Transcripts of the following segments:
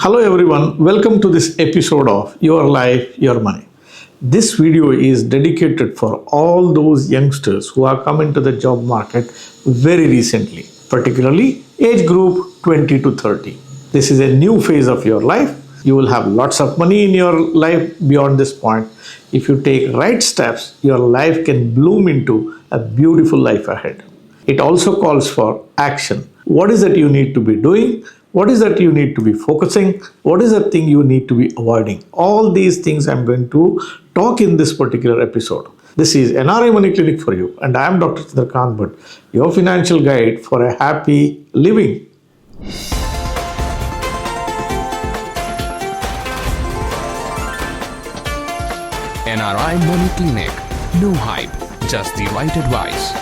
Hello everyone, welcome to this episode of Your Life, Your Money. This video is dedicated for all those youngsters who have come into the job market very recently, particularly age group 20 to 30. This is a new phase of your life. You will have lots of money in your life beyond this point. If you take right steps, your life can bloom into a beautiful life ahead. It also calls for action. What is it you need to be doing? What is that you need to be focusing? What is the thing you need to be avoiding? All these things I'm going to talk in this particular episode. This is NRI Money Clinic for you, and I am Dr. Chandrakant Bhatt, your financial guide for a happy living. NRI Money Clinic. No hype, just the right advice.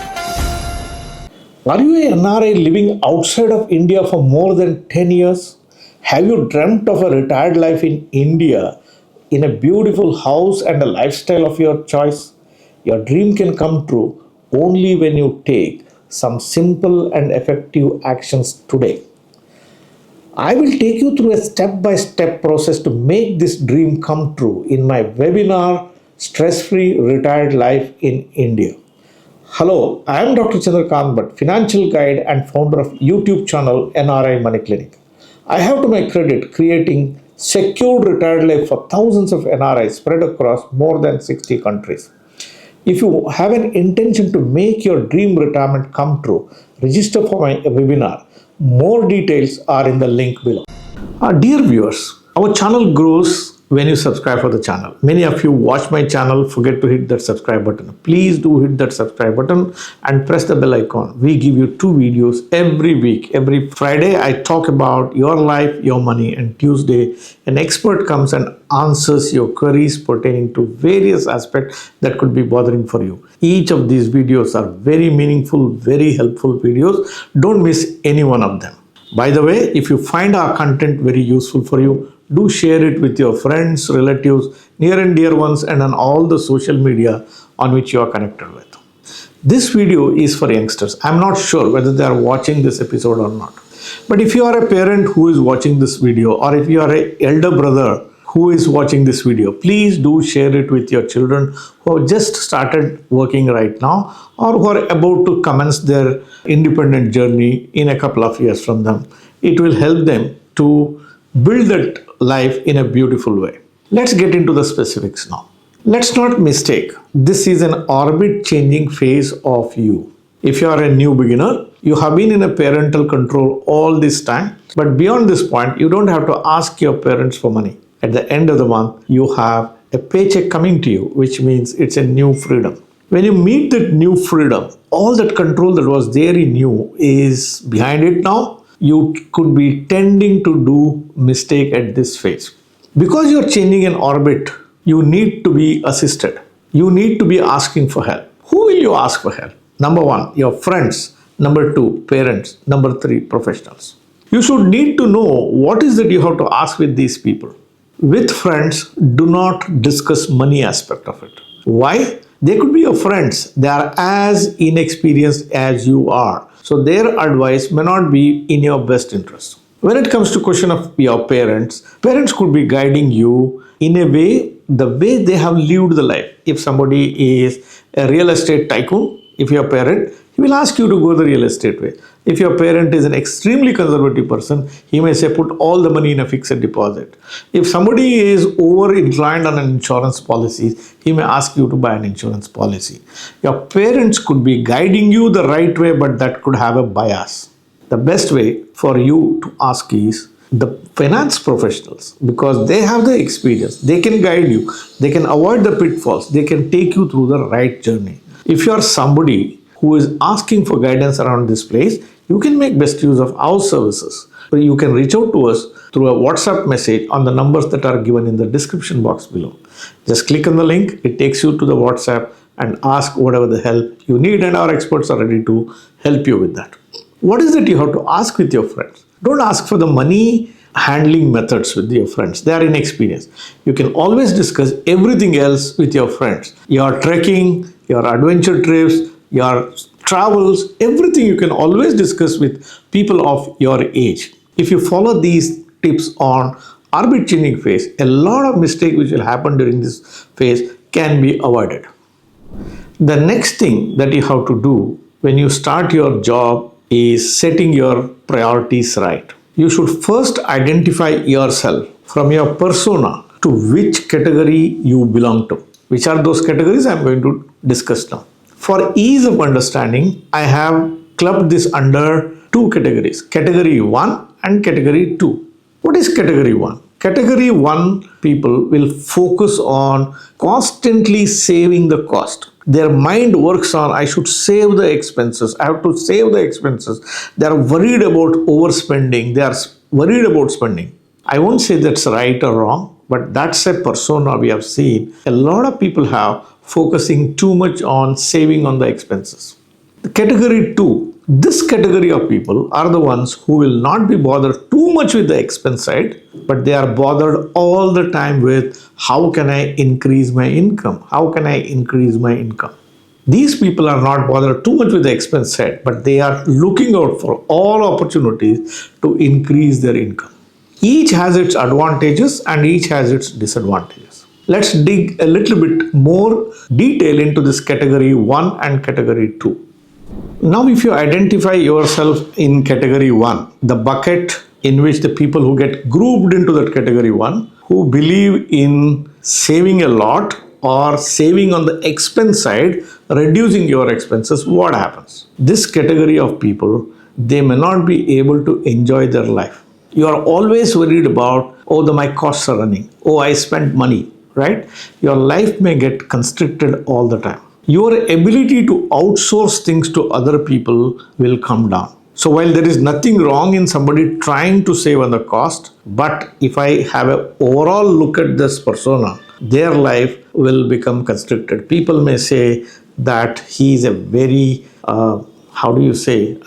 Are you an NRI living outside of India for more than 10 years? Have you dreamt of a retired life in India in a beautiful house and a lifestyle of your choice? Your dream can come true only when you take some simple and effective actions today. I will take you through a step-by-step process to make this dream come true in my webinar, Stress-Free Retired Life in India. Hello, I am Dr. Chandrakant Bhatt, financial guide and founder of YouTube channel NRI Money Clinic. I have to my credit creating secured retired life for thousands of NRIs spread across more than 60 countries. If you have an intention to make your dream retirement come true, register for my webinar. More details are in the link below. Dear viewers, our channel grows when you subscribe for the channel. Many of you watch my channel, forget to hit that subscribe button. Please do hit that subscribe button and press the bell icon. We give you 2 videos every week. Every Friday, I talk about your life, your money, and Tuesday, an expert comes and answers your queries pertaining to various aspects that could be bothering for you. Each of these videos are very meaningful, very helpful videos. Don't miss any one of them. By the way, if you find our content very useful for you, do share it with your friends, relatives, near and dear ones, and on all the social media on which you are connected with. This video is for youngsters. I'm not sure whether they are watching this episode or not. But if you are a parent who is watching this video, or if you are an elder brother who is watching this video, please do share it with your children who have just started working right now or who are about to commence their independent journey in a couple of years from them. It will help them to build that life in a beautiful way. Let's get into the specifics now. Let's not mistake, this is an orbit changing phase of you. If you are a new beginner, you have been in a parental control all this time, but beyond this point, you don't have to ask your parents for money. At the end of the month, you have a paycheck coming to you, which means it's a new freedom. When you meet that new freedom, all that control that was there in you is behind it now. You could be tending to do mistake at this phase. Because you're changing an orbit, you need to be assisted. You need to be asking for help. Who will you ask for help? Number 1, your friends. Number 2, parents. Number 3, professionals. You should need to know what is that you have to ask with these people. With friends, do not discuss money aspect of it. Why? They could be your friends. They are as inexperienced as you are. So their advice may not be in your best interest. When it comes to question of your parents could be guiding you in a way, the way they have lived the life. If somebody is a real estate tycoon, if your parent, he will ask you to go the real estate way. If your parent is an extremely conservative person, he may say put all the money in a fixed deposit. If somebody is over inclined on an insurance policy, he may ask you to buy an insurance policy. Your parents could be guiding you the right way, but that could have a bias. The best way for you to ask is the finance professionals, because they have the experience. They can guide you. They can avoid the pitfalls. They can take you through the right journey. If you are somebody who is asking for guidance around this place, you can make best use of our services. So you can reach out to us through a WhatsApp message on the numbers that are given in the description box below. Just click on the link, it takes you to the WhatsApp and ask whatever the help you need, and our experts are ready to help you with that. What is it you have to ask with your friends? Don't ask for the money handling methods with your friends. They are inexperienced. You can always discuss everything else with your friends. Your trekking, your adventure trips, your travels, everything you can always discuss with people of your age. If you follow these tips on arbit-changing phase, a lot of mistake which will happen during this phase can be avoided. The next thing that you have to do when you start your job is setting your priorities right. You should first identify yourself from your persona to which category you belong to. Which are those categories I am going to discuss now. For ease of understanding, I have clubbed this under two categories, category 1 and category 2. What is category 1? Category 1 people will focus on constantly saving the cost. Their mind works on, I should save the expenses. I have to save the expenses. They are worried about overspending. They are worried about spending. I won't say that's right or wrong, but that's a persona we have seen. A lot of people have focusing too much on saving on the expenses. The category 2. This category of people are the ones who will not be bothered too much with the expense side, but they are bothered all the time with how can I increase my income? How can I increase my income? These people are not bothered too much with the expense side, but they are looking out for all opportunities to increase their income. Each has its advantages and each has its disadvantages. Let's dig a little bit more detail into this category 1 and category 2. Now, if you identify yourself in category 1, the bucket in which the people who get grouped into that category 1, who believe in saving a lot or saving on the expense side, reducing your expenses, what happens? This category of people, they may not be able to enjoy their life. You are always worried about, my costs are running. I spent money, right? Your life may get constricted all the time. Your ability to outsource things to other people will come down. So while there is nothing wrong in somebody trying to save on the cost, but if I have an overall look at this persona, their life will become constricted. People may say that he is a very, a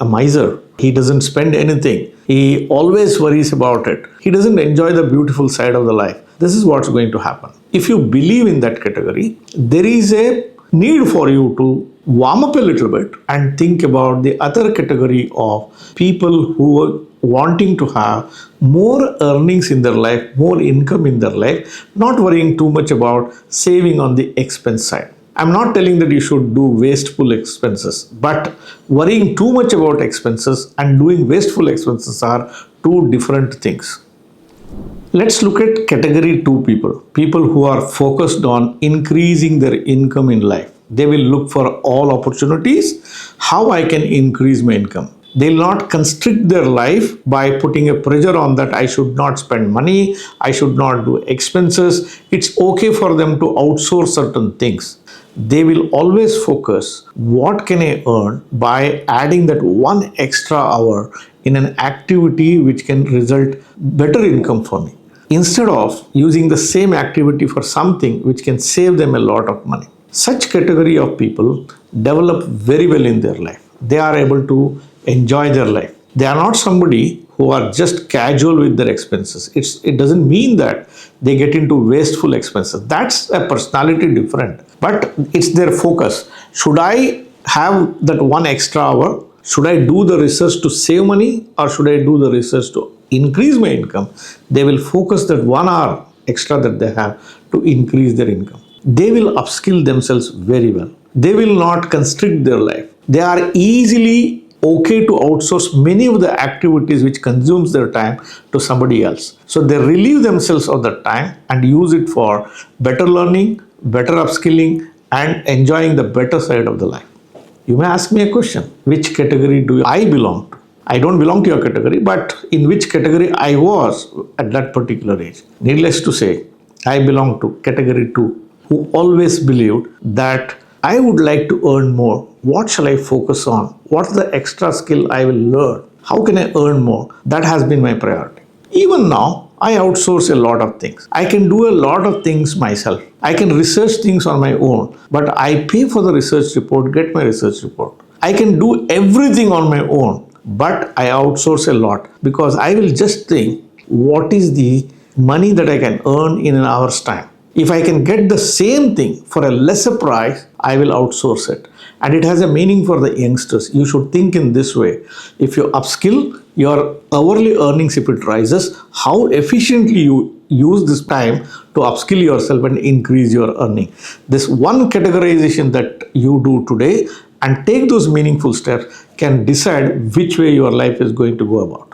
miser. He doesn't spend anything. He always worries about it. He doesn't enjoy the beautiful side of the life. This is what's going to happen. If you believe in that category, there is a need for you to warm up a little bit and think about the other category of people who are wanting to have more earnings in their life, more income in their life, not worrying too much about saving on the expense side. I'm not telling that you should do wasteful expenses, but worrying too much about expenses and doing wasteful expenses are two different things. Let's look at category 2 people who are focused on increasing their income in life. They will look for all opportunities, how I can increase my income. They'll not constrict their life by putting a pressure on that I should not spend money, I should not do expenses. It's okay for them to outsource certain things. They will always focus, what can I earn by adding that one extra hour in an activity which can result better income for me, instead of using the same activity for something which can save them a lot of money. Such category of people develop very well in their life. They are able to enjoy their life. They are not somebody who are just casual with their expenses. It doesn't mean that they get into wasteful expenses. That's a personality different, but it's their focus. Should I have that one extra hour? Should I do the research to save money or should I do the research to increase my income? They will focus that 1 hour extra that they have to increase their income. They will upskill themselves very well. They will not constrict their life. They are easily okay to outsource many of the activities which consumes their time to somebody else. So they relieve themselves of that time and use it for better learning, better upskilling, and enjoying the better side of the life. You may ask me a question, which category do I belong to? I don't belong to your category, but in which category I was at that particular age. Needless to say, I belong to category 2, who always believed that I would like to earn more. What shall I focus on? What's the extra skill I will learn? How can I earn more? That has been my priority. Even now, I outsource a lot of things. I can do a lot of things myself. I can research things on my own, but I pay for the research report, get my research report. I can do everything on my own, but I outsource a lot because I will just think, what is the money that I can earn in an hour's time? If I can get the same thing for a lesser price, I will outsource it. And it has a meaning for the youngsters. You should think in this way. If you upskill, your hourly earnings, if it rises, how efficiently you use this time to upskill yourself and increase your earning. This one categorization that you do today and take those meaningful steps can decide which way your life is going to go about.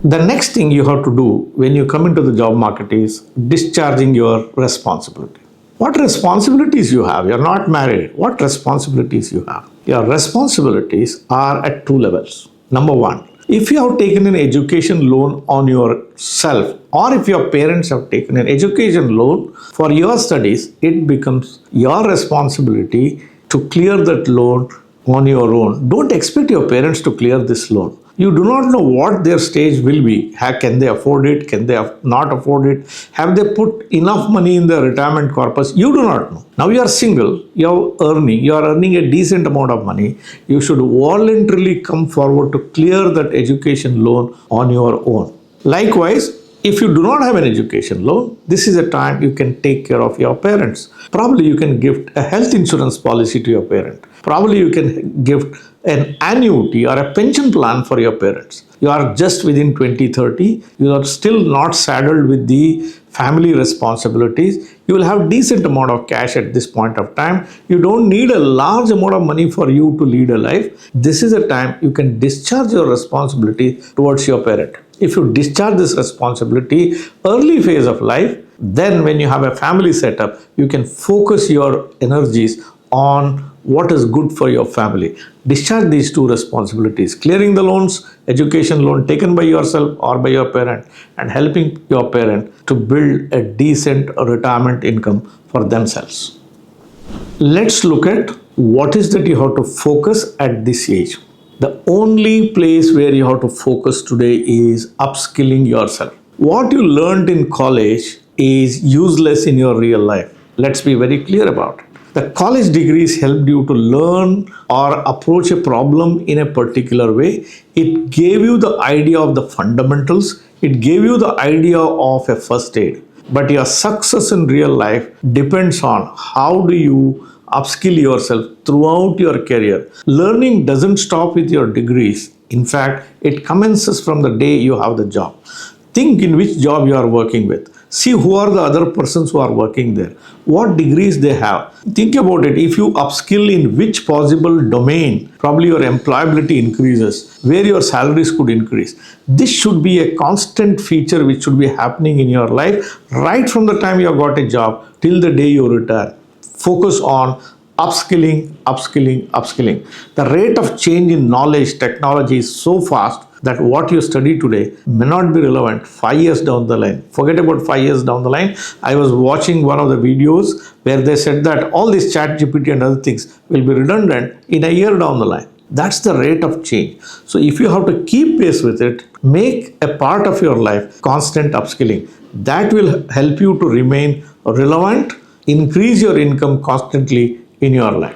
The next thing you have to do when you come into the job market is discharging your responsibility. What responsibilities you have? You're not married. What responsibilities you have? Your responsibilities are at two levels. Number one, if you have taken an education loan on yourself, or if your parents have taken an education loan for your studies, it becomes your responsibility to clear that loan on your own. Don't expect your parents to clear this loan. You do not know what their stage will be. Can they afford it? Can they not afford it? Have they put enough money in their retirement corpus? You do not know. Now you are single, you are earning a decent amount of money. You should voluntarily come forward to clear that education loan on your own. Likewise, if you do not have an education loan, this is a time you can take care of your parents. Probably you can gift a health insurance policy to your parent. Probably you can gift an annuity or a pension plan for your parents. You are just within 20-30. You are still not saddled with the family responsibilities. You will have decent amount of cash at this point of time. You don't need a large amount of money for you to lead a life. This is a time you can discharge your responsibility towards your parent. If you discharge this responsibility early phase of life, then when you have a family setup, you can focus your energies on what is good for your family. Discharge these two responsibilities: clearing the loans, education loan taken by yourself or by your parent, and helping your parent to build a decent retirement income for themselves. Let's look at what is that you have to focus at this age. The only place where you have to focus today is upskilling yourself. What you learned in college is useless in your real life. Let's be very clear about it. The college degrees helped you to learn or approach a problem in a particular way. It gave you the idea of the fundamentals. It gave you the idea of a first aid. But your success in real life depends on how do you upskill yourself throughout your career. Learning doesn't stop with your degrees. In fact, it commences from the day you have the job. Think in which job you are working with. See who are the other persons who are working there. What degrees they have. Think about it. If you upskill in which possible domain, probably your employability increases, where your salaries could increase. This should be a constant feature which should be happening in your life right from the time you have got a job till the day you retire. Focus on upskilling, upskilling, upskilling. The rate of change in knowledge, technology is so fast that what you study today may not be relevant 5 years down the line. Forget about 5 years down the line. I was watching one of the videos where they said that all this chat GPT and other things will be redundant in a year down the line. That's the rate of change. So if you have to keep pace with it, make a part of your life constant upskilling. That will help you to remain relevant, increase your income constantly in your life.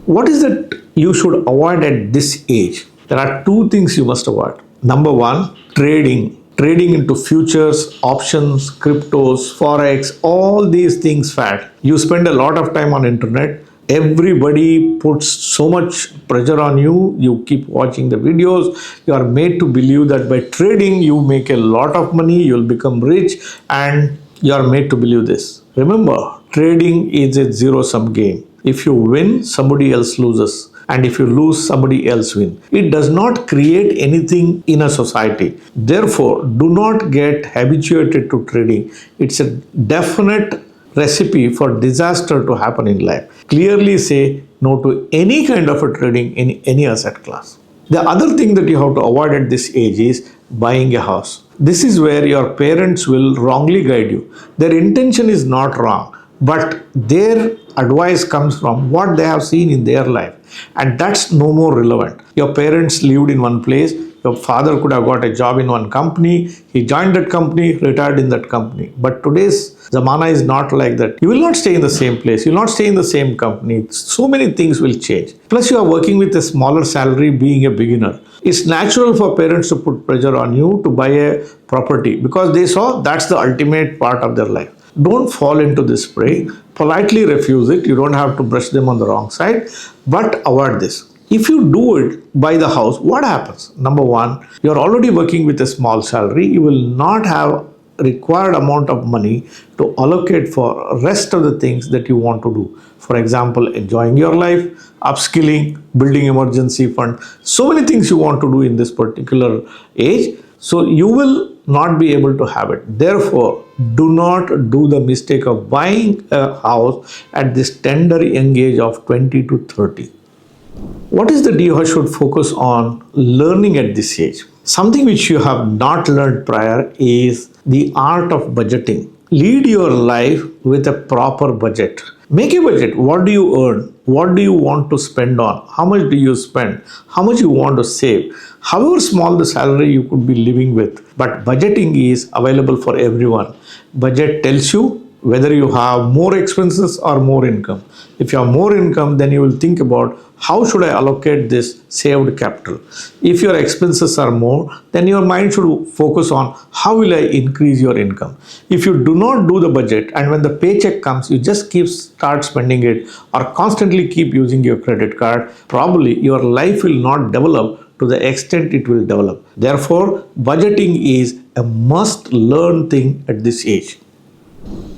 What is that you should avoid at this age? There are two things you must avoid. Number one, trading. Trading into futures, options, cryptos, forex, all these things fat. You spend a lot of time on internet. Everybody puts so much pressure on you. You keep watching the videos. You are made to believe that by trading you make a lot of money, you'll become rich, and you are made to believe this. Remember, trading is a zero-sum game. If you win, somebody else loses. And if you lose, somebody else wins. It does not create anything in a society. Therefore, do not get habituated to trading. It's a definite recipe for disaster to happen in life. Clearly say no to any kind of a trading in any asset class. The other thing that you have to avoid at this age is buying a house. This is where your parents will wrongly guide you. Their intention is not wrong, but their advice comes from what they have seen in their life, and that's no more relevant. Your parents lived in one place. Your father could have got a job in one company. He joined that company, retired in that company. But today's zamana is not like that. You will not stay in the same place. You will not stay in the same company. So many things will change. Plus, you are working with a smaller salary being a beginner. It's natural for parents to put pressure on you to buy a property because they saw that's the ultimate part of their life. Don't fall into this prey. Politely refuse it. You don't have to brush them on the wrong side, but avoid this. If you do it, buy the house, what happens? Number one, you're already working with a small salary. You will not have required amount of money to allocate for rest of the things that you want to do. For example, enjoying your life, upskilling, building emergency fund, so many things you want to do in this particular age. So you will not be able to have it. Therefore, do not do the mistake of buying a house at this tender young age of 20 to 30. What is that you should focus on learning at this age? Something which you have not learned prior is the art of budgeting. Lead your life with a proper budget. Make a budget. What do you earn? What do you want to spend on? How much do you spend? How much you want to save? However small the salary you could be living with. But budgeting is available for everyone. Budget tells you whether you have more expenses or more income. If you have more income, then you will think about how should I allocate this saved capital. If your expenses are more, then your mind should focus on how will I increase your income. If you do not do the budget and when the paycheck comes, you just start spending it or constantly keep using your credit card, probably your life will not develop to the extent it will develop. Therefore, budgeting is a must learn thing at this age.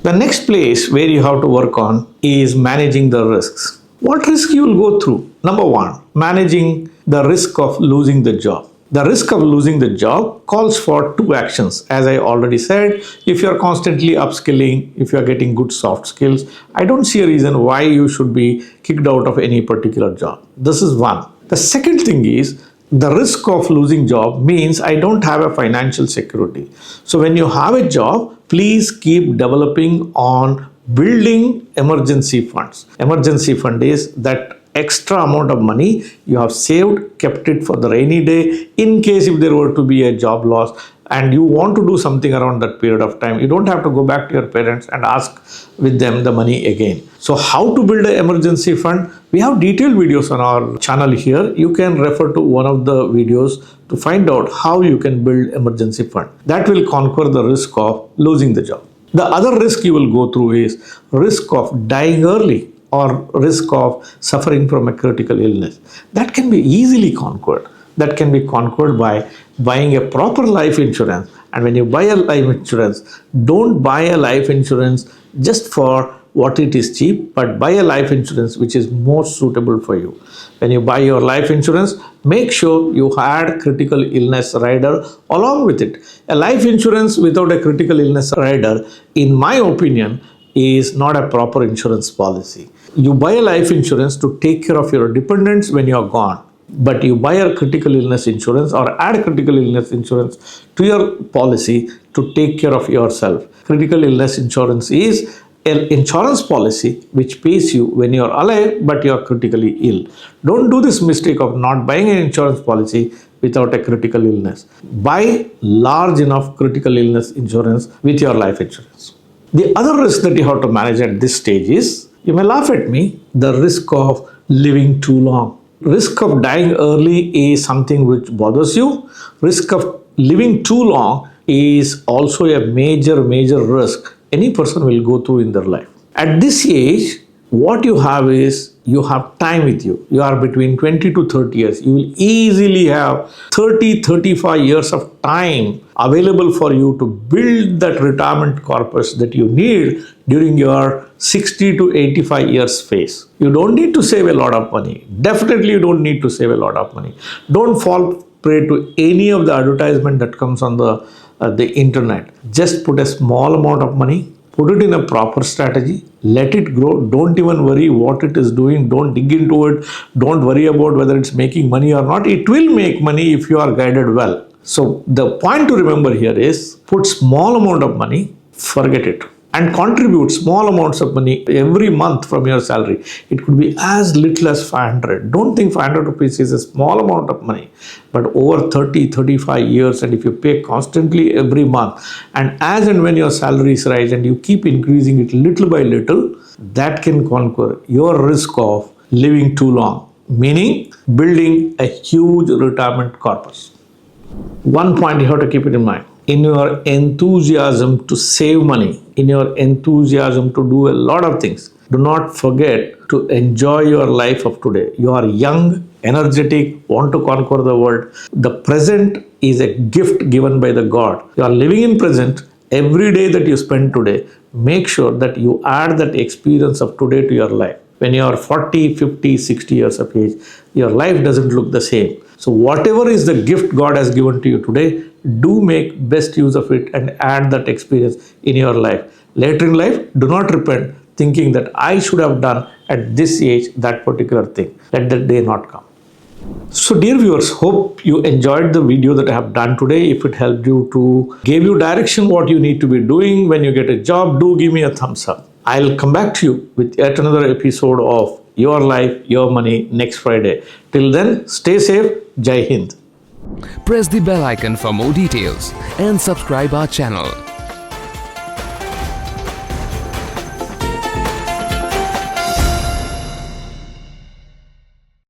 The next place where you have to work on is managing the risks. What risk you will go through? Number one, managing the risk of losing the job. The risk of losing the job calls for two actions. As I already said, if you are constantly upskilling, if you are getting good soft skills, I don't see a reason why you should be kicked out of any particular job. This is one. The second thing is the risk of losing job means I don't have a financial security. So when you have a job, please keep developing on building emergency funds. Emergency fund is that extra amount of money you have saved, kept it for the rainy day in case if there were to be a job loss and you want to do something around that period of time. You don't have to go back to your parents and ask with them the money again. So how to build an emergency fund? We have detailed videos on our channel here. You can refer to one of the videos to find out how you can build emergency fund. That will conquer the risk of losing the job. The other risk you will go through is risk of dying early or risk of suffering from a critical illness. That can be easily conquered. That can be conquered by buying a proper life insurance. And when you buy a life insurance, don't buy a life insurance just for what it is cheap, but buy a life insurance which is more suitable for you. When you buy your life insurance, make sure you add critical illness rider along with it. A life insurance without a critical illness rider, in my opinion, is not a proper insurance policy. You buy a life insurance to take care of your dependents when you are gone. But you buy a critical illness insurance or add critical illness insurance to your policy to take care of yourself. Critical illness insurance is an insurance policy which pays you when you are alive but you are critically ill. Don't do this mistake of not buying an insurance policy without a critical illness. Buy large enough critical illness insurance with your life insurance. The other risk that you have to manage at this stage is, you may laugh at me, the risk of living too long. Risk of dying early is something which bothers you. Risk of living too long is also a major risk any person will go through in their life. At this age, what you have is you have time with you. You are between 20 to 30 years. You will easily have 35 years of time available for you to build that retirement corpus that you need during your 60 to 85 years phase. You don't need to save a lot of money. Definitely you don't need to save a lot of money. Don't fall prey to any of the advertisement that comes on the internet. Just put a small amount of money, put it in a proper strategy, let it grow. Don't even worry what it is doing. Don't dig into it. Don't worry about whether it's making money or not. It will make money if you are guided well. So the point to remember here is, put small amount of money, forget it, and contribute small amounts of money every month from your salary. It could be as little as 500. Don't think 500 rupees is a small amount of money, but over 35 years, and if you pay constantly every month, and as and when your salaries rise and you keep increasing it little by little, that can conquer your risk of living too long, meaning building a huge retirement corpus. One point you have to keep it in mind. In your enthusiasm to save money, in your enthusiasm to do a lot of things, do not forget to enjoy your life of today. You are young, energetic, want to conquer the world. The present is a gift given by the God. You are living in present Every day that you spend today, make sure that you add that experience of today to your life. When you are 40, 50, 60 years of age, your life doesn't look the same. So whatever is the gift God has given to you today, do make best use of it and add that experience in your life. Later in life, do not repent thinking that I should have done at this age that particular thing. Let that day not come. So dear viewers, hope you enjoyed the video that I have done today. If it helped you to give you direction what you need to be doing when you get a job, do give me a thumbs up. I'll come back to you with yet another episode of Your Life, Your Money next Friday. Till then, stay safe. Jai Hind. Press the bell icon for more details and subscribe our channel.